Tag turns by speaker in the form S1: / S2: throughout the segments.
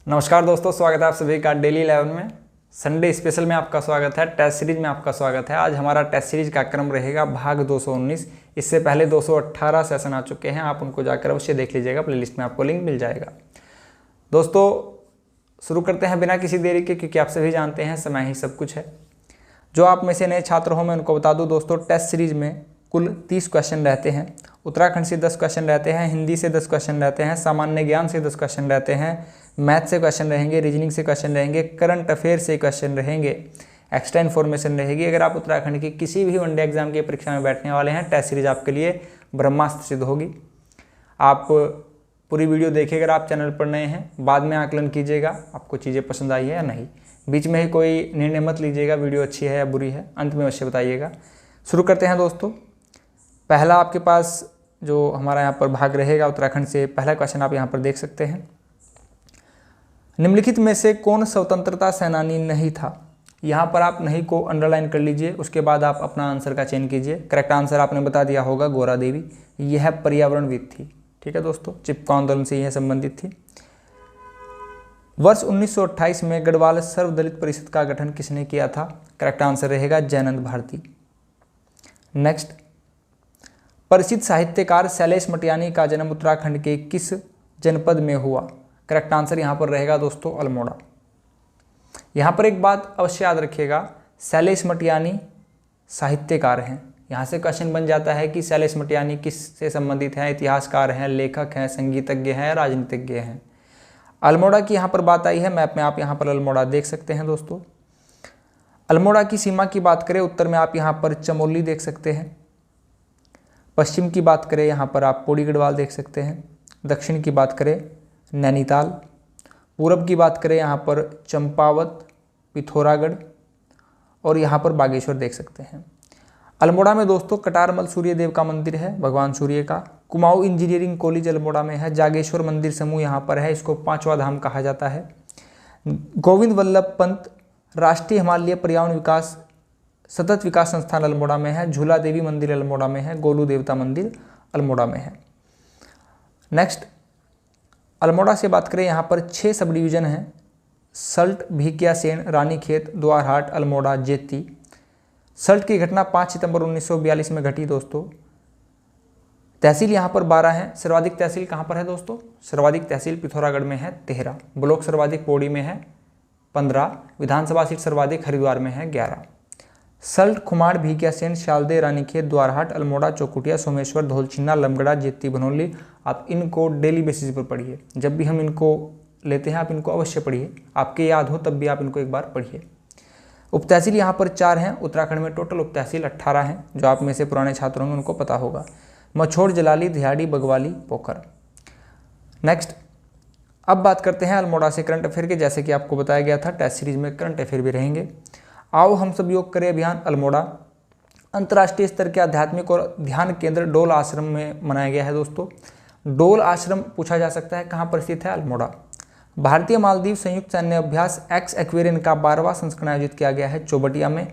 S1: नमस्कार दोस्तों, स्वागत है आप सभी का डेली 11 में। संडे स्पेशल में आपका स्वागत है। टेस्ट सीरीज में आपका स्वागत है। आज हमारा टेस्ट सीरीज का क्रम रहेगा भाग 219। इससे पहले 218 सेशन आ चुके हैं, आप उनको जाकर अवश्य देख लीजिएगा। प्लेलिस्ट में आपको लिंक मिल जाएगा। दोस्तों शुरू करते हैं बिना किसी देरी के, क्योंकि आप सभी जानते हैं समय ही सब कुछ है। जो आप में से नए छात्र हो मैं उनको बता दूँ दोस्तों, टेस्ट सीरीज में कुल 30 क्वेश्चन रहते हैं। उत्तराखंड से 10 क्वेश्चन रहते हैं, हिंदी से 10 क्वेश्चन रहते हैं, सामान्य ज्ञान से 10 क्वेश्चन रहते हैं, मैथ से क्वेश्चन रहेंगे, रीजनिंग से क्वेश्चन रहेंगे, करंट अफेयर से क्वेश्चन रहेंगे, एक्स्ट्रा इन्फॉर्मेशन रहेगी। अगर आप उत्तराखंड की किसी भी वनडे एग्जाम की परीक्षा में बैठने वाले हैं, टेस्ट सीरीज आपके लिए ब्रह्मास्त्र सिद्ध होगी। आप पूरी वीडियो देखिए। अगर आप चैनल पर नए हैं, बाद में आकलन कीजिएगा आपको चीज़ें पसंद आई है या नहीं। बीच में ही कोई निर्णय मत लीजिएगा वीडियो अच्छी है या बुरी है, अंत में अवश्य बताइएगा। शुरू करते हैं दोस्तों। पहला आपके पास जो हमारा यहाँ पर भाग रहेगा उत्तराखंड से, पहला क्वेश्चन आप यहाँ पर देख सकते हैं। निम्नलिखित में से कौन स्वतंत्रता सेनानी नहीं था? यहाँ पर आप नहीं को अंडरलाइन कर लीजिए, उसके बाद आप अपना आंसर का चयन कीजिए। करेक्ट आंसर आपने बता दिया होगा, गौरा देवी। यह पर्यावरणविद थी। ठीक है दोस्तों, चिपको आंदोलन से यह संबंधित थी। वर्ष 1928 में गढ़वाल सर्वदलित परिषद का गठन किसने किया था? करेक्ट आंसर रहेगा जयनंद भारती। नेक्स्ट, प्रसिद्ध साहित्यकार शैलेश मटियानी का जन्म उत्तराखंड के किस जनपद में हुआ? करेक्ट आंसर यहाँ पर रहेगा दोस्तों अल्मोड़ा। यहाँ पर एक बात अवश्य याद रखिएगा, शैलेश मटियानी साहित्यकार हैं। यहाँ से क्वेश्चन बन जाता है कि शैलेश मटियानी किस से संबंधित हैं? इतिहासकार हैं, लेखक हैं, संगीतज्ञ हैं, राजनीतिज्ञ हैं। अल्मोड़ा की यहाँ पर बात आई है, मैप में आप यहाँ पर अल्मोड़ा देख सकते हैं दोस्तों। अल्मोड़ा की सीमा की बात करें, उत्तर में आप यहाँ पर चमोली देख सकते हैं। पश्चिम की बात करें, यहाँ पर आप पौड़ी गढ़वाल देख सकते हैं। दक्षिण की बात करें नैनीताल। पूरब की बात करें, यहाँ पर चंपावत, पिथौरागढ़ और यहाँ पर बागेश्वर देख सकते हैं। अल्मोड़ा में दोस्तों कटारमल सूर्य देव का मंदिर है, भगवान सूर्य का। कुमाऊं इंजीनियरिंग कॉलेज अल्मोड़ा में है। जागेश्वर मंदिर समूह यहाँ पर है, इसको 5वां धाम कहा जाता है। गोविंद वल्लभ पंत राष्ट्रीय हिमालय पर्यावरण विकास सतत विकास संस्थान अल्मोड़ा में है। झूला देवी मंदिर अल्मोड़ा में है। गोलू देवता मंदिर अल्मोड़ा में है। नेक्स्ट, अल्मोड़ा से बात करें, यहाँ पर 6 सब डिवीज़न हैं। सल्ट, भिकियासेन, रानीखेत, द्वारहाट, अल्मोड़ा, जेती। सल्ट की घटना 5 सितंबर 1942 में घटी दोस्तों। तहसील यहाँ पर 12 हैं। सर्वाधिक तहसील कहाँ पर है दोस्तों? सर्वाधिक तहसील पिथौरागढ़ में है 13। ब्लॉक सर्वाधिक पौड़ी में है 15। विधानसभा सीट सर्वाधिक हरिद्वार में है 11। सल्ट, खुमाड़, भिकियासेन, शालदे, रानीखेत, द्वारहाट, अल्मोड़ा, चौकुटिया, सोमेश्वर, धौलछिन्ना, लमगड़ा, जेती, भनोली। आप इनको डेली बेसिस पर पढ़िए। जब भी हम इनको लेते हैं आप इनको अवश्य पढ़िए। आपके याद हो तब भी आप इनको एक बार पढ़िए। उप तहसील यहाँ पर 4 हैं। उत्तराखंड में टोटल उप तहसील 18 हैं। जो आप में से पुराने छात्र होंगे उनको पता होगा। मछोड़, जलाली, धियाड़ी, बगवाली, पोखर। नेक्स्ट, अब बात करते हैं अल्मोड़ा से करंट अफेयर के। जैसे कि आपको बताया गया था, टेस्ट सीरीज में करंट अफेयर भी रहेंगे। आओ हम सब योग करें अभियान अल्मोड़ा अंतर्राष्ट्रीय स्तर के आध्यात्मिक और ध्यान केंद्र डोल आश्रम में मनाया गया है दोस्तों। डोल आश्रम पूछा जा सकता है कहाँ पर स्थित है? अल्मोड़ा। भारतीय मालदीव संयुक्त सैन्य अभ्यास एक्स एक्वेरियन का 12वां संस्करण आयोजित किया गया है चौबटिया में।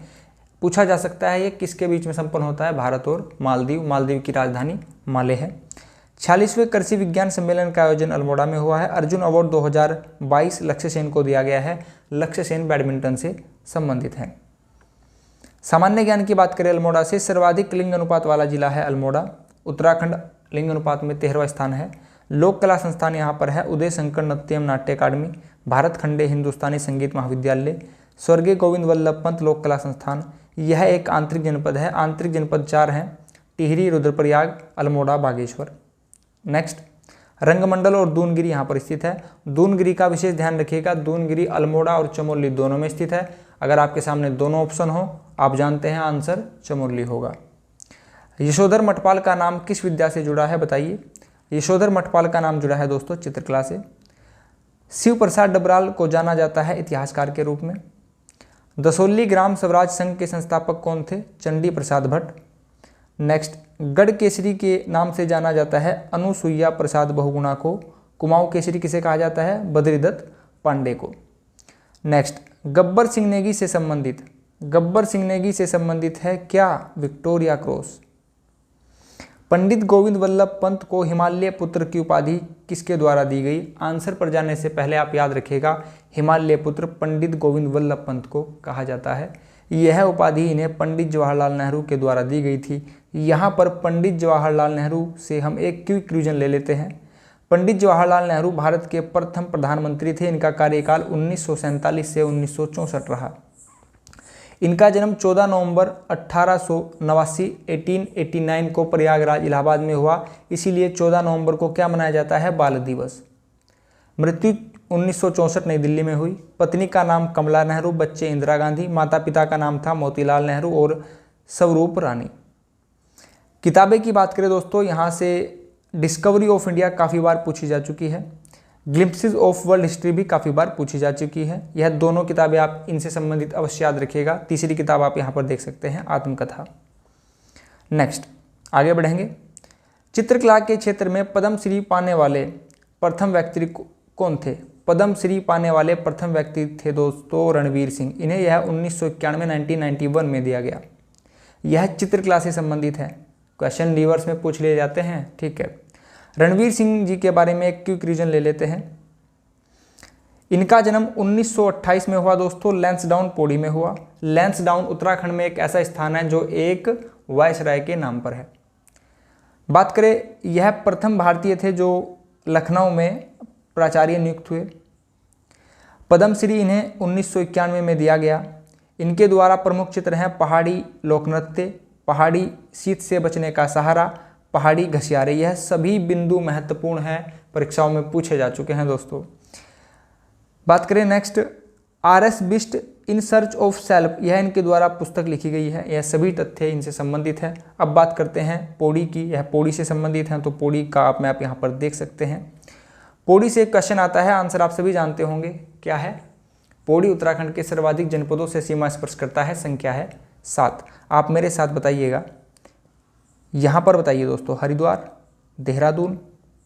S1: पूछा जा सकता है ये किसके बीच में संपन्न होता है? भारत और मालदीव। मालदीव की राजधानी माले है। 46वें कृषि विज्ञान सम्मेलन का आयोजन अल्मोड़ा में हुआ है। अर्जुन अवार्ड 2022 लक्ष्य सेन को दिया गया है। लक्ष्य सेन बैडमिंटन से संबंधित हैं। सामान्य ज्ञान की बात करें, अल्मोड़ा से सर्वाधिक लिंग अनुपात वाला जिला है अल्मोड़ा। उत्तराखंड लिंग अनुपात में 13वां स्थान है। लोक कला संस्थान यहाँ पर है उदय शंकर नृत्यम नाट्य अकादमी, भारत खंडे हिंदुस्तानी संगीत महाविद्यालय, स्वर्गीय गोविंद वल्लभ पंत लोक कला संस्थान। यह एक आंतरिक जनपद है। आंतरिक जनपद 4 हैं, टिहरी, रुद्रप्रयाग, अल्मोड़ा, बागेश्वर। नेक्स्ट, रंगमंडल और दूनगिरी यहाँ पर स्थित है। दूनगिरी का विशेष ध्यान रखिएगा। दूनगिरी अल्मोड़ा और चमोली दोनों में स्थित है। अगर आपके सामने दोनों ऑप्शन हो, आप जानते हैं आंसर चमोली होगा। यशोधर मठपाल का नाम किस विद्या से जुड़ा है? बताइए। यशोधर मठपाल का नाम जुड़ा है दोस्तों चित्रकला से। शिव प्रसाद डबराल को जाना जाता है इतिहासकार के रूप में। दसोली ग्राम स्वराज संघ के संस्थापक कौन थे? चंडी प्रसाद भट्ट। नेक्स्ट, गढ़ केसरी के नाम से जाना जाता है अनुसुईया प्रसाद बहुगुणा को। कुमाऊं केसरी किसे कहा जाता है? बद्रीदत्त पांडे को। नेक्स्ट, गब्बर सिंह नेगी से संबंधित है क्या? Victoria Cross. पंडित गोविंद वल्लभ पंत को हिमालय पुत्र की उपाधि किसके द्वारा दी गई? आंसर पर जाने से पहले आप याद रखिएगा, हिमालय पुत्र पंडित गोविंद वल्लभ पंत को कहा जाता है। यह उपाधि इन्हें पंडित जवाहरलाल नेहरू के द्वारा दी गई थी। यहाँ पर पंडित जवाहरलाल नेहरू से हम एक क्विक रिवीजन ले लेते हैं। पंडित जवाहरलाल नेहरू भारत के प्रथम प्रधानमंत्री थे। इनका कार्यकाल 1947 से 1964 रहा। इनका जन्म 14 नवंबर 1889 को प्रयागराज इलाहाबाद में हुआ, इसीलिए 14 नवंबर को क्या मनाया जाता है? बाल दिवस। मृत्यु 1964 नई दिल्ली में हुई। पत्नी का नाम कमला नेहरू, बच्चे इंदिरा गांधी, माता पिता का नाम था मोतीलाल नेहरू और स्वरूप रानी। किताबें की बात करें दोस्तों, यहाँ से डिस्कवरी ऑफ इंडिया काफ़ी बार पूछी जा चुकी है, ग्लिम्पसेस ऑफ वर्ल्ड हिस्ट्री भी काफ़ी बार पूछी जा चुकी है। यह दोनों किताबें आप इनसे संबंधित अवश्य याद रखिएगा। तीसरी किताब आप यहाँ पर देख सकते हैं, आत्मकथा। नेक्स्ट आगे बढ़ेंगे। चित्रकला के क्षेत्र में पद्मश्री पाने वाले प्रथम व्यक्ति कौन थे? पद्मश्री पाने वाले प्रथम व्यक्ति थे दोस्तों रणवीर सिंह। इन्हें यह 1991 में दिया गया। यह चित्रकला से संबंधित है, क्वेश्चन रिवर्स में पूछ लिए जाते हैं, ठीक है। रणवीर सिंह जी के बारे में एक क्विक रीजन ले लेते हैं। इनका जन्म 1928 में हुआ दोस्तों, लैंसडाउन पौड़ी में हुआ। लैंसडाउन उत्तराखंड में एक ऐसा स्थान है जो एक वायसराय के नाम पर है। बात करें, यह प्रथम भारतीय थे जो लखनऊ में प्राचार्य नियुक्त हुए। पद्मश्री इन्हें 1991 में दिया गया। इनके द्वारा प्रमुख चित्र हैं पहाड़ी लोकनृत्य, पहाड़ी शीत से बचने का सहारा, पहाड़ी घसियारे। यह सभी बिंदु महत्वपूर्ण हैं, परीक्षाओं में पूछे जा चुके हैं दोस्तों। बात करें next, RS. Bisht in search of self, यह इनके द्वारा पुस्तक लिखी गई है। यह सभी तथ्य इनसे संबंधित है। अब बात करते हैं पौड़ी की। यह पौड़ी से संबंधित है, तो पौड़ी का आप मैप यहाँ पर देख सकते हैं। पौड़ी से एक क्वेश्चन आता है, आंसर आप सभी जानते होंगे, क्या है? पौड़ी उत्तराखंड के सर्वाधिक जनपदों से सीमा स्पर्श करता है, संख्या है 7। आप मेरे साथ बताइएगा, यहाँ पर बताइए दोस्तों, हरिद्वार, देहरादून,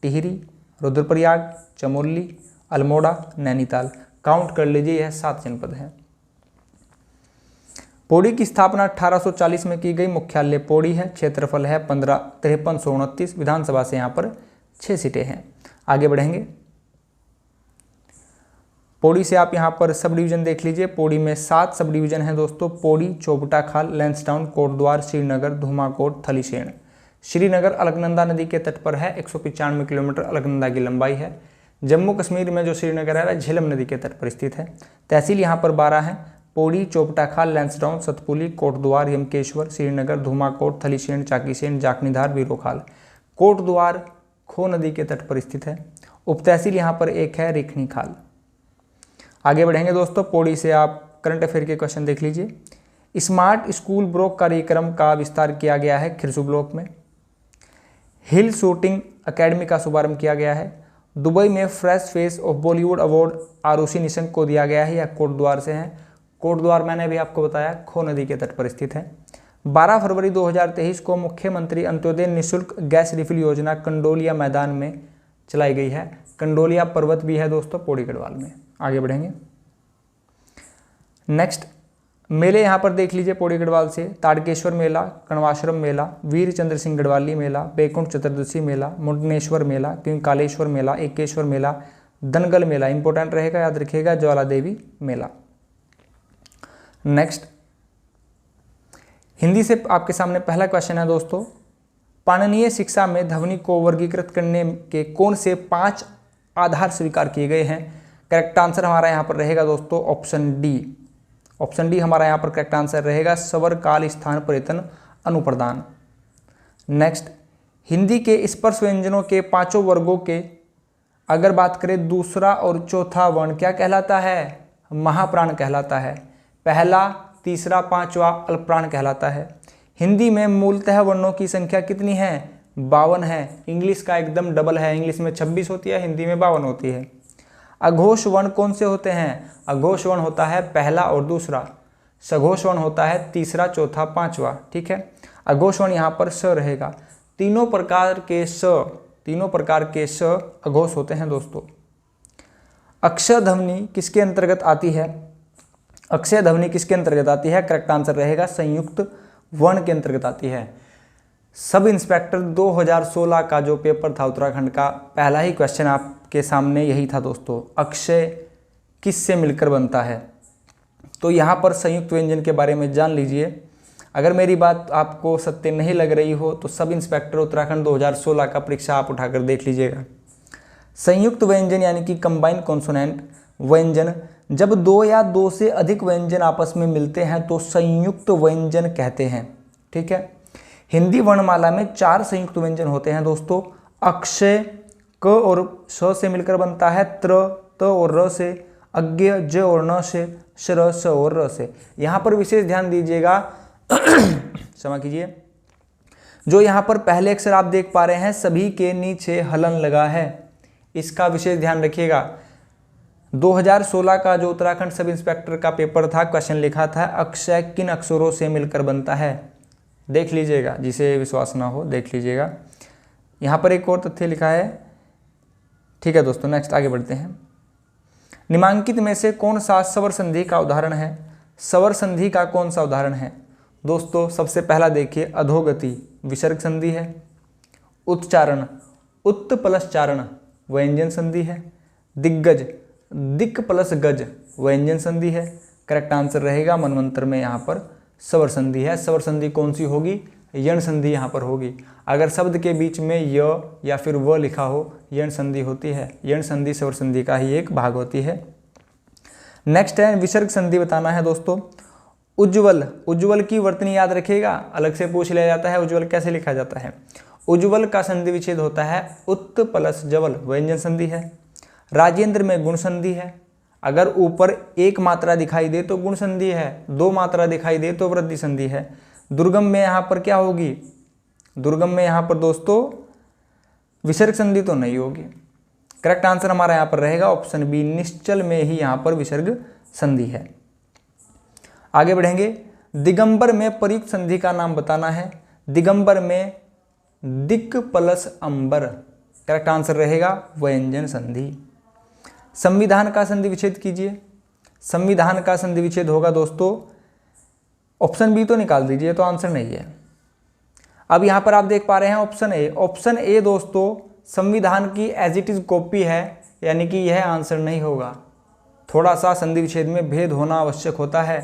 S1: टिहरी, रुद्रप्रयाग, चमोली, अल्मोड़ा, नैनीताल। काउंट कर लीजिए, यह 7 जनपद हैं। पौड़ी की स्थापना 1840 में की गई। मुख्यालय पौड़ी है। क्षेत्रफल है 5329। विधानसभा से यहाँ पर 6 सीटें हैं। आगे बढ़ेंगे। पौड़ी से आप यहाँ पर सब डिवीजन देख लीजिए। पौड़ी में 7 सब डिवीजन हैं दोस्तों। पौड़ी, चोपटा खाल, लैंसडाउन, कोटद्वार, श्रीनगर, धूमाकोट, थलीशेण। श्रीनगर अलकनंदा नदी के तट पर है। 195 किलोमीटर अलकनंदा की लंबाई है। जम्मू कश्मीर में जो श्रीनगर है वह झेलम नदी के तट पर स्थित है। तहसील यहाँ पर 12 हैं। पौड़ी, चोपटा खाल, लैंसडाउन, सतपुली, कोटद्वार, यमकेश्वर, श्रीनगर, धूमाकोट, थलीशेण, चाकीसेन, जाखनीधार, वीरोखाल। कोटद्वार खो नदी के तट पर स्थित है। उप तहसील यहाँ पर एक है, रेखनी खाल। आगे बढ़ेंगे दोस्तों। पौड़ी से आप करंट अफेयर के क्वेश्चन देख लीजिए। स्मार्ट स्कूल ब्लॉक कार्यक्रम का विस्तार किया गया है खिरसू ब्लॉक में। हिल शूटिंग अकेडमी का शुभारंभ किया गया है। दुबई में fresh face of Bollywood award Aarushi Nishank को दिया गया है। यह कोटद्वार से है। कोटद्वार मैंने भी आपको बताया खो नदी के तट पर स्थित है। 12 फरवरी 2023 को मुख्यमंत्री अंत्योदय निःशुल्क गैस रिफिल योजना कंडोलिया मैदान में चलाई गई है। कंडोलिया पर्वत भी है दोस्तों पौड़ी गढ़वाल में। आगे बढ़ेंगे। नेक्स्ट मेले यहाँ पर देख लीजिए पौड़ी गढ़वाल से। ताड़केश्वर मेला, कण्वाश्रम मेला, वीर चंद्र सिंह गढ़वाली मेला, बैकुंठ चतुर्दशी मेला, मुंडनेश्वर मेला, कालेश्वर मेला, एकेश्वर मेला, दनगल मेला। इंपॉर्टेंट रहेगा, याद रखिएगा, ज्वाला देवी मेला। नेक्स्ट हिंदी से आपके सामने पहला क्वेश्चन है दोस्तों। पाणिनीय शिक्षा में ध्वनि को वर्गीकृत करने के कौन से 5 आधार स्वीकार किए गए हैं? करेक्ट आंसर हमारा यहाँ पर रहेगा दोस्तों ऑप्शन डी। ऑप्शन डी हमारा यहाँ पर करेक्ट आंसर रहेगा, स्वर, काल, स्थान, परिवर्तन, अनुप्रदान। नेक्स्ट हिंदी के स्पर्श व्यंजनों के 5 वर्गों के अगर बात करें, दूसरा और चौथा वर्ण क्या कहलाता है? महाप्राण कहलाता है। पहला, तीसरा, 5वां अल्पप्राण कहलाता है। हिंदी में मूलतः वर्णों की संख्या कितनी है? 52 है। इंग्लिश का एकदम डबल है। इंग्लिश में 26 होती है, हिंदी में 52 होती है। अघोष वर्ण कौन से होते हैं? अघोष वर्ण होता है पहला और दूसरा। सघोष वर्ण होता है तीसरा, चौथा, 5वां। ठीक है, अघोष वर्ण यहाँ पर स रहेगा। तीनों प्रकार के स अघोष होते हैं दोस्तों। अक्षय ध्वनि किसके अंतर्गत आती है? अक्षय ध्वनि किसके अंतर्गत आती है? करेक्ट आंसर रहेगा संयुक्त वर्ण के अंतर्गत आती है। सब इंस्पेक्टर 2016 का जो पेपर था उत्तराखंड का, पहला ही क्वेश्चन आपके सामने यही था दोस्तों, अक्षय किससे मिलकर बनता है। तो यहाँ पर संयुक्त व्यंजन के बारे में जान लीजिए। अगर मेरी बात आपको सत्य नहीं लग रही हो तो सब इंस्पेक्टर उत्तराखंड 2016 का परीक्षा आप उठाकर देख लीजिएगा। संयुक्त व्यंजन यानी कि कंबाइंड कॉन्सोनेंट व्यंजन, जब दो या दो से अधिक व्यंजन आपस में मिलते हैं तो संयुक्त व्यंजन कहते हैं। ठीक है, हिंदी वर्णमाला में 4 संयुक्त व्यंजन होते हैं दोस्तों। अक्षय क और श से मिलकर बनता है, त्र त और र से, अज्ञ ज और न से, श्र स और र से। यहाँ पर विशेष ध्यान दीजिएगा क्षमा कीजिए, जो यहाँ पर पहले अक्षर आप देख पा रहे हैं सभी के नीचे हलन लगा है, इसका विशेष ध्यान रखिएगा। 2016 का जो उत्तराखंड सब इंस्पेक्टर का पेपर था, क्वेश्चन लिखा था अक्षय किन अक्षरों से मिलकर बनता है, देख लीजिएगा, जिसे विश्वास ना हो देख लीजिएगा। यहाँ पर एक और तथ्य लिखा है। ठीक है दोस्तों, नेक्स्ट आगे बढ़ते हैं। निम्नांकित में से कौन सा स्वर संधि का उदाहरण है। स्वर संधि का कौन सा उदाहरण है दोस्तों। सबसे पहला देखिए, अधोगति विसर्ग संधि है। उच्चारण उत्त प्लस चारण व्यंजन संधि है। दिग्गज दिक् प्लस गज व्यंजन संधि है। करेक्ट आंसर रहेगा मनवंतर में यहाँ पर स्वर संधि है। स्वर संधि कौन सी होगी, यण संधि यहाँ पर होगी। अगर शब्द के बीच में य या फिर व लिखा हो, यण संधि होती है। यण संधि स्वर संधि का ही एक भाग होती है। नेक्स्ट है विसर्ग संधि बताना है दोस्तों। उज्ज्वल, उज्ज्वल की वर्तनी याद रखिएगा, अलग से पूछ लिया जाता है उज्ज्वल कैसे लिखा जाता है। उज्ज्वल का संधि विच्छेद होता है उत्त प्लस जवल व्यंजन संधि है। राजेंद्र में गुण संधि है। अगर ऊपर एक मात्रा दिखाई दे तो गुण संधि है, 2 मात्रा दिखाई दे तो वृद्धि संधि है। दुर्गम में यहाँ पर क्या होगी, दुर्गम में यहाँ पर दोस्तों विसर्ग संधि तो नहीं होगी। करेक्ट आंसर हमारा यहाँ पर रहेगा ऑप्शन बी, निश्चल में ही यहाँ पर विसर्ग संधि है। आगे बढ़ेंगे। दिगंबर में प्रयुक्त संधि का नाम बताना है। दिगंबर में दिक् प्लस अंबर, करेक्ट आंसर रहेगा व्यंजन संधि। संविधान का संधि विच्छेद कीजिए। संविधान का संधि विच्छेद होगा दोस्तों, ऑप्शन बी तो निकाल दीजिए, तो आंसर नहीं है। अब यहाँ पर आप देख पा रहे हैं ऑप्शन ए। ऑप्शन ए दोस्तों संविधान की एज इट इज कॉपी है, यानी कि यह आंसर नहीं होगा। थोड़ा सा संधि विच्छेद में भेद होना आवश्यक होता है।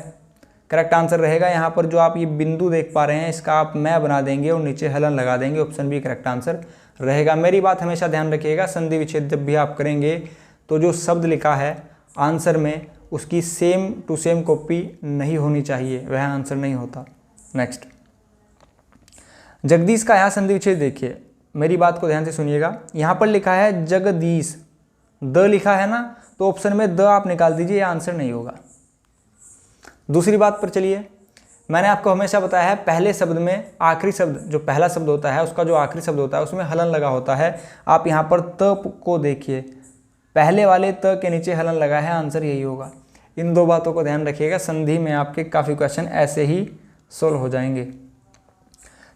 S1: करेक्ट आंसर रहेगा यहाँ पर जो आप ये बिंदु देख पा रहे हैं, इसका आप मैं बना देंगे और नीचे हलन लगा देंगे, ऑप्शन बी करेक्ट आंसर रहेगा। मेरी बात हमेशा ध्यान रखिएगा, संधि विच्छेद जब भी आप करेंगे तो जो शब्द लिखा है आंसर में उसकी सेम टू सेम कॉपी नहीं होनी चाहिए, वह आंसर नहीं होता। नेक्स्ट, जगदीश का यहाँ संधि विच्छेद देखिए, मेरी बात को ध्यान से सुनिएगा। यहाँ पर लिखा है जगदीश, द लिखा है ना, तो ऑप्शन में द आप निकाल दीजिए, यह आंसर नहीं होगा। दूसरी बात पर चलिए, मैंने आपको हमेशा बताया है पहले शब्द में आखिरी शब्द, जो पहला शब्द होता है उसका जो आखिरी शब्द होता है उसमें हलन लगा होता है। आप यहाँ पर त को देखिए, पहले वाले त के नीचे हलन लगा है, आंसर यही होगा। इन 2 बातों को ध्यान रखिएगा, संधि में आपके काफ़ी क्वेश्चन ऐसे ही सोल्व हो जाएंगे।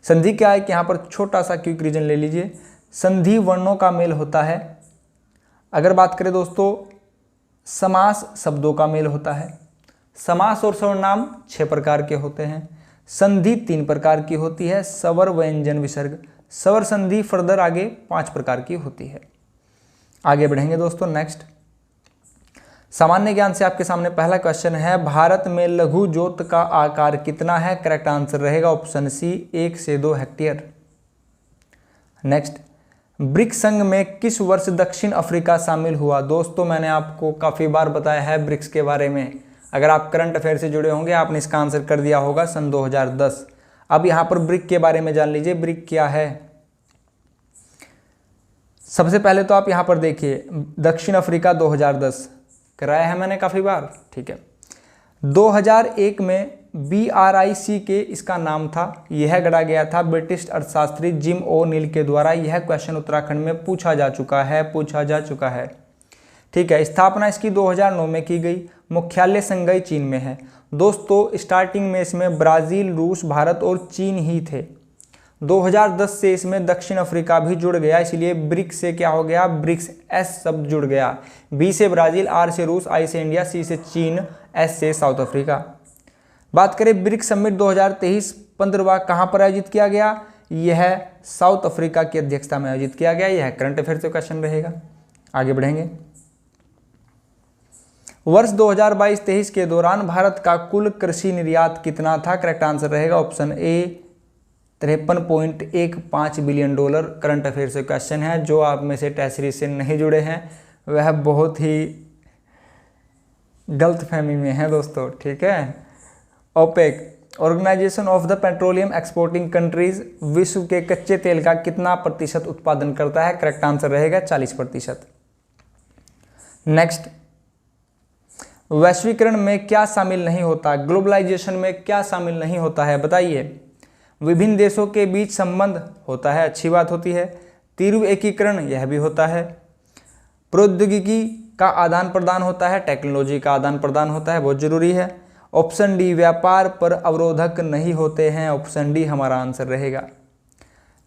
S1: संधि क्या है कि यहाँ पर छोटा सा क्विक रीजन ले लीजिए। संधि वर्णों का मेल होता है। अगर बात करें दोस्तों, समास शब्दों का मेल होता है। समास और सर्वनाम 6 प्रकार के होते हैं। संधि 3 प्रकार की होती है, स्वर व्यंजन विसर्ग। स्वर संधि फर्दर आगे 5 प्रकार की होती है। आगे बढ़ेंगे दोस्तों। नेक्स्ट, सामान्य ज्ञान से आपके सामने पहला क्वेश्चन है, भारत में लघु जोत का आकार कितना है। करेक्ट आंसर रहेगा ऑप्शन सी, 1 से 2 हेक्टेयर। नेक्स्ट, ब्रिक्स संघ में किस वर्ष दक्षिण अफ्रीका शामिल हुआ। दोस्तों मैंने आपको काफ़ी बार बताया है ब्रिक्स के बारे में, अगर आप करंट अफेयर से जुड़े होंगे आपने इसका आंसर कर दिया होगा सन 2010। अब यहाँ पर ब्रिक के बारे में जान लीजिए, ब्रिक क्या है। सबसे पहले तो आप यहाँ पर देखिए, दक्षिण अफ्रीका 2010 कराया है मैंने काफ़ी बार, ठीक है। 2001 में BRIC के इसका नाम था, यह गढ़ा गया था ब्रिटिश अर्थशास्त्री जिम ओ नील के द्वारा। यह क्वेश्चन उत्तराखंड में पूछा जा चुका है, ठीक है। स्थापना इसकी 2009 में की गई। मुख्यालय शंघाई चीन में है। दोस्तों स्टार्टिंग में इसमें ब्राज़ील, रूस, भारत और चीन ही थे। 2010 से इसमें दक्षिण अफ्रीका भी जुड़ गया, इसलिए ब्रिक्स से क्या हो गया, ब्रिक्स एस शब्द जुड़ गया। बी से ब्राज़ील, आर से रूस, आई से इंडिया, सी से चीन, एस से साउथ अफ्रीका। बात करें ब्रिक्स समिट 2023 15वां कहाँ पर आयोजित किया गया, यह साउथ अफ्रीका की अध्यक्षता में आयोजित किया गया। यह करंट अफेयर से क्वेश्चन रहेगा। आगे बढ़ेंगे। वर्ष 2022-23 के दौरान भारत का कुल कृषि निर्यात कितना था? करेक्ट आंसर रहेगा option A 53.15 billion dollar. Current affair से क्वेश्चन है। जो आप में से टेस्ट सीरीज से नहीं जुड़े हैं वह बहुत ही गलतफहमी में है दोस्तों, ठीक है। OPEC organisation of the petroleum exporting countries विश्व के कच्चे तेल का कितना प्रतिशत उत्पादन करता है? करेक्ट आंसर रहेगा 40%। नेक्स्ट, वैश्वीकरण में क्या शामिल नहीं होता? ग्लोबलाइजेशन में क्या शामिल नहीं होता है बताइए। विभिन्न देशों के बीच संबंध होता है, अच्छी बात होती है। तीव्र एकीकरण यह भी होता है। प्रौद्योगिकी का आदान प्रदान होता है, टेक्नोलॉजी का आदान प्रदान होता है, बहुत जरूरी है। ऑप्शन डी व्यापार पर अवरोधक नहीं होते हैं। ऑप्शन डी हमारा आंसर रहेगा।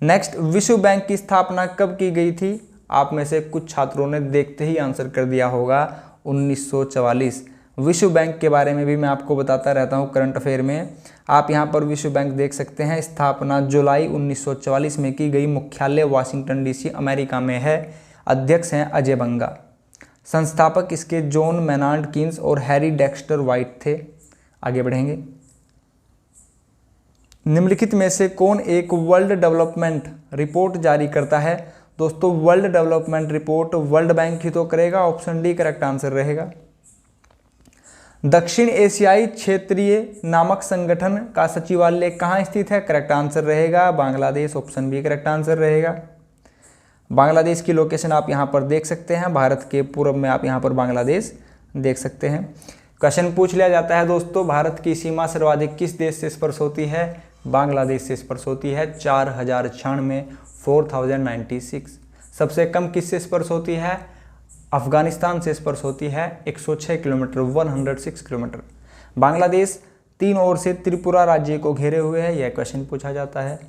S1: नेक्स्ट, विश्व बैंक की स्थापना कब की गई थी? आप में से कुछ छात्रों ने देखते ही आंसर कर दिया होगा 1944। विश्व बैंक के बारे में भी मैं आपको बताता रहता हूं करंट अफेयर में। आप यहां पर विश्व बैंक देख सकते हैं। स्थापना जुलाई 1944 में की गई। मुख्यालय वाशिंगटन डीसी अमेरिका में है। अध्यक्ष हैं अजय बंगा। संस्थापक इसके जॉन मेनार्ड कीन्स और हैरी डेक्स्टर वाइट थे। आगे बढ़ेंगे। निम्नलिखित में से कौन एक वर्ल्ड डेवलपमेंट रिपोर्ट जारी करता है? दोस्तों, World Development Report World Bank ही तो करेगा। ऑप्शन डी करेक्ट आंसर रहेगा। दक्षिण एशियाई क्षेत्रीय नामक संगठन का सचिवालय कहाँ स्थित है? करेक्ट आंसर रहेगा Bangladesh. Option B correct answer रहेगा। बांग्लादेश की लोकेशन आप यहाँ पर देख सकते हैं। भारत के पूर्व में आप यहाँ पर बांग्लादेश देख सकते हैं। क्वेश्चन पूछ लिया जाता है दोस्तों, भारत की सीमा सर्वाधिक किस देश से स्पर्श होती है? बांग्लादेश से स्पर्श होती है 4096, 4096। सबसे कम किससे स्पर्श होती है? अफगानिस्तान से स्पर्श होती है 106 किलोमीटर, 106 किलोमीटर। बांग्लादेश तीन ओर से त्रिपुरा राज्य को घेरे हुए है। यह क्वेश्चन पूछा जाता है।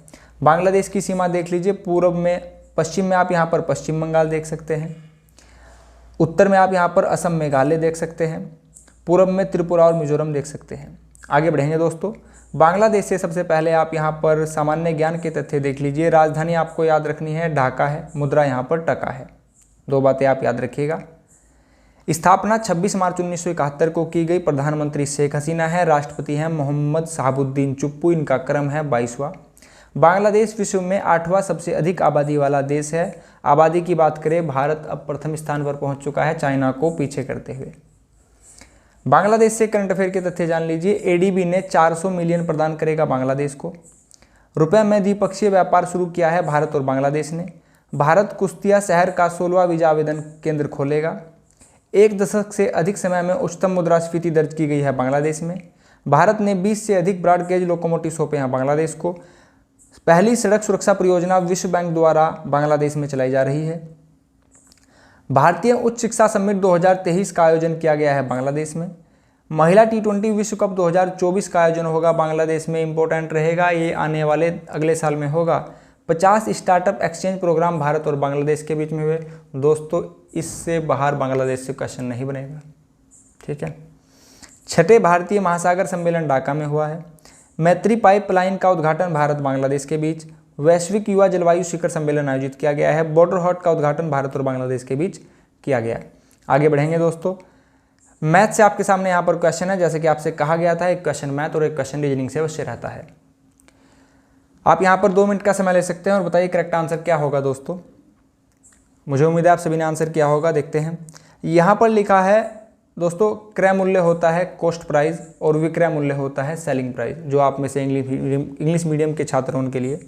S1: बांग्लादेश की सीमा देख लीजिए। पूर्व में, पश्चिम में आप यहाँ पर पश्चिम बंगाल देख सकते हैं। उत्तर में आप यहाँ पर असम, मेघालय देख सकते हैं। पूर्व में त्रिपुरा और मिजोरम देख सकते हैं। आगे बढ़ेंगे दोस्तों। बांग्लादेश से सबसे पहले आप यहाँ पर सामान्य ज्ञान के तथ्य देख लीजिए। राजधानी आपको याद रखनी है ढाका है। मुद्रा यहाँ पर टका है। दो बातें आप याद रखिएगा। स्थापना 26 मार्च 1971 को की गई। प्रधानमंत्री शेख हसीना है। राष्ट्रपति हैं मोहम्मद शहाबुद्दीन चुप्पू। इनका क्रम है 22वां। बांग्लादेश विश्व में 8वां सबसे अधिक आबादी वाला देश है। आबादी की बात करें, भारत अब प्रथम स्थान पर पहुंच चुका है, चाइना को पीछे करते हुए। बांग्लादेश से करंट अफेयर के तथ्य जान लीजिए। एडीबी ने 400 मिलियन प्रदान करेगा बांग्लादेश को। रुपए में द्विपक्षीय व्यापार शुरू किया है भारत और बांग्लादेश ने। भारत कुश्तिया शहर का 16वां वीजा आवेदन केंद्र खोलेगा। एक दशक से अधिक समय में उच्चतम मुद्रास्फीति दर्ज की गई है बांग्लादेश में। भारत ने 20 से अधिक ब्रॉड गेज लोकोमोटिव सौंपे हैं बांग्लादेश को। पहली सड़क सुरक्षा परियोजना विश्व बैंक द्वारा बांग्लादेश में चलाई जा रही है। भारतीय उच्च शिक्षा समिट 2023 का आयोजन किया गया है बांग्लादेश में। महिला T20 विश्व कप 2024 का आयोजन होगा बांग्लादेश में। इंपॉर्टेंट रहेगा, ये आने वाले अगले साल में होगा। 50 स्टार्टअप एक्सचेंज प्रोग्राम भारत और बांग्लादेश के बीच में हुए। दोस्तों, इससे बाहर बांग्लादेश से क्वेश्चन नहीं बनेगा, ठीक है। 6ठे भारतीय महासागर सम्मेलन ढाका में हुआ है। मैत्री पाइपलाइन का उद्घाटन भारत बांग्लादेश के बीच। वैश्विक युवा जलवायु शिखर सम्मेलन आयोजित किया गया है। बॉर्डर हॉट का उद्घाटन भारत और बांग्लादेश के बीच किया गया है। आगे बढ़ेंगे दोस्तों। मैथ से आपके सामने यहाँ पर क्वेश्चन है। जैसे कि आपसे कहा गया था, एक क्वेश्चन मैथ और एक क्वेश्चन रीजनिंग से अवश्य रहता है। आप यहाँ पर 2 मिनट का समय ले सकते हैं और बताइए करेक्ट आंसर क्या होगा दोस्तों। मुझे उम्मीद है आप सभी ने आंसर किया होगा। देखते हैं। यहाँ पर लिखा है दोस्तों, क्रय मूल्य होता है कॉस्ट प्राइस और विक्रय मूल्य होता है सेलिंग प्राइस। जो आप में से इंग्लिश मीडियम के छात्र हैं उनके लिए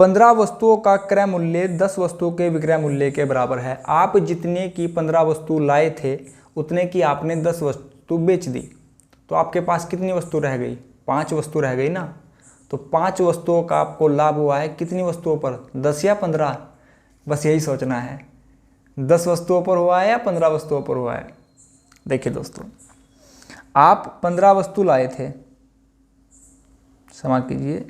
S1: 15 वस्तुओं का क्रय मूल्य 10 वस्तुओं के विक्रय मूल्य के बराबर है। आप जितने की 15 वस्तु लाए थे उतने की आपने 10 वस्तु बेच दी, तो आपके पास कितनी वस्तु रह गई? 5 वस्तु रह गई ना। तो 5 वस्तुओं का आपको लाभ हुआ है कितनी वस्तुओं पर? 10 या 15? बस यही सोचना है, 10 वस्तुओं पर हुआ है या 15 वस्तुओं पर हुआ है। देखिए दोस्तों, आप 15 वस्तु लाए थे, क्षमा कीजिए,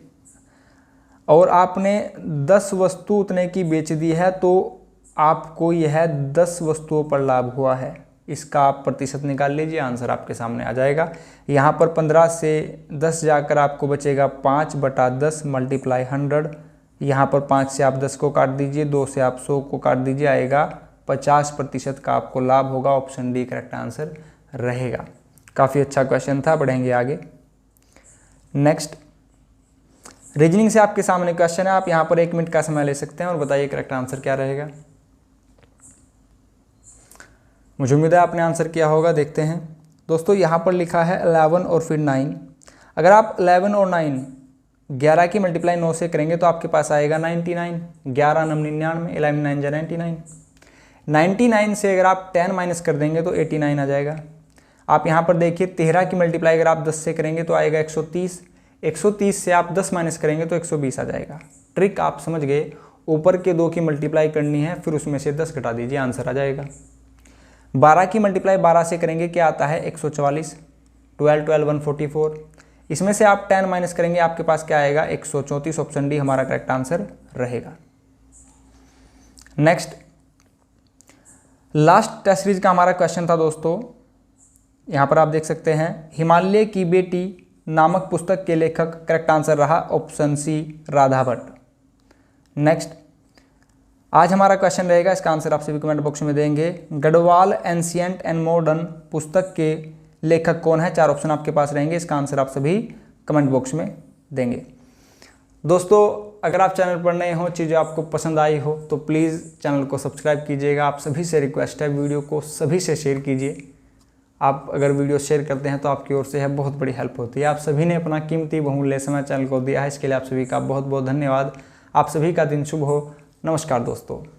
S1: और आपने 10 वस्तु उतने की बेच दी है, तो आपको यह 10 वस्तुओं पर लाभ हुआ है। इसका आप प्रतिशत निकाल लीजिए, आंसर आपके सामने आ जाएगा। यहाँ पर 15 से 10 जाकर आपको बचेगा 5/10 मल्टीप्लाई 100। यहाँ पर 5 से आप 10 को काट दीजिए, 2 से आप 100 को काट दीजिए, आएगा 50% का आपको लाभ होगा। ऑप्शन डी करेक्ट आंसर रहेगा। काफ़ी अच्छा क्वेश्चन था, बढ़ेंगे आगे। नेक्स्ट रीजनिंग से आपके सामने क्वेश्चन है, आप यहाँ पर 1 मिनट का समय ले सकते हैं और बताइए करेक्ट आंसर क्या रहेगा। मुझे उम्मीद है आपने आंसर किया होगा। देखते हैं दोस्तों, यहाँ पर लिखा है 11 और फिर 9। अगर आप 11 और 9 11 की मल्टीप्लाई 9 से करेंगे तो आपके पास आएगा 99। 11 9 99, 11 9 जा 99। 99 से अगर आप 10 माइनस कर देंगे तो 89 आ जाएगा। आप यहाँ पर देखिए 13 की मल्टीप्लाई अगर आप 10 से करेंगे तो आएगा 130। 130 से आप 10 माइनस करेंगे तो 120 आ जाएगा। ट्रिक आप समझ गए, ऊपर के 2 की मल्टीप्लाई करनी है, फिर उसमें से 10 घटा दीजिए, आंसर आ जाएगा। 12 की मल्टीप्लाई 12 से करेंगे, क्या आता है 144। 12 12 144। इसमें से आप 10 माइनस करेंगे, आपके पास क्या आएगा 134। ऑप्शन डी हमारा करेक्ट आंसर रहेगा। नेक्स्ट लास्ट टेस्ट सीरीज का हमारा क्वेश्चन था दोस्तों, यहाँ पर आप देख सकते हैं हिमालय की बेटी नामक पुस्तक के लेखक, करेक्ट आंसर रहा option C Radha Bhatt. Next आज हमारा क्वेश्चन रहेगा, इसका आंसर आप सभी कमेंट बॉक्स में देंगे। गढ़वाल एंशिएंट एंड मॉडर्न पुस्तक के लेखक कौन है? 4 ऑप्शन आपके पास रहेंगे, इसका आंसर आप सभी कमेंट बॉक्स में देंगे। दोस्तों अगर आप चैनल पर नए हो, चीज़ें आपको पसंद आई हो तो प्लीज़ चैनल को सब्सक्राइब कीजिएगा। आप सभी से रिक्वेस्ट है, वीडियो को सभी से शेयर कीजिए। आप अगर वीडियो शेयर करते हैं तो आपकी ओर से है बहुत बड़ी हेल्प होती है। आप सभी ने अपना कीमती बहुमूल्य समय चैनल को दिया है, इसके लिए आप सभी का बहुत बहुत धन्यवाद। आप सभी का दिन शुभ हो। नमस्कार दोस्तों।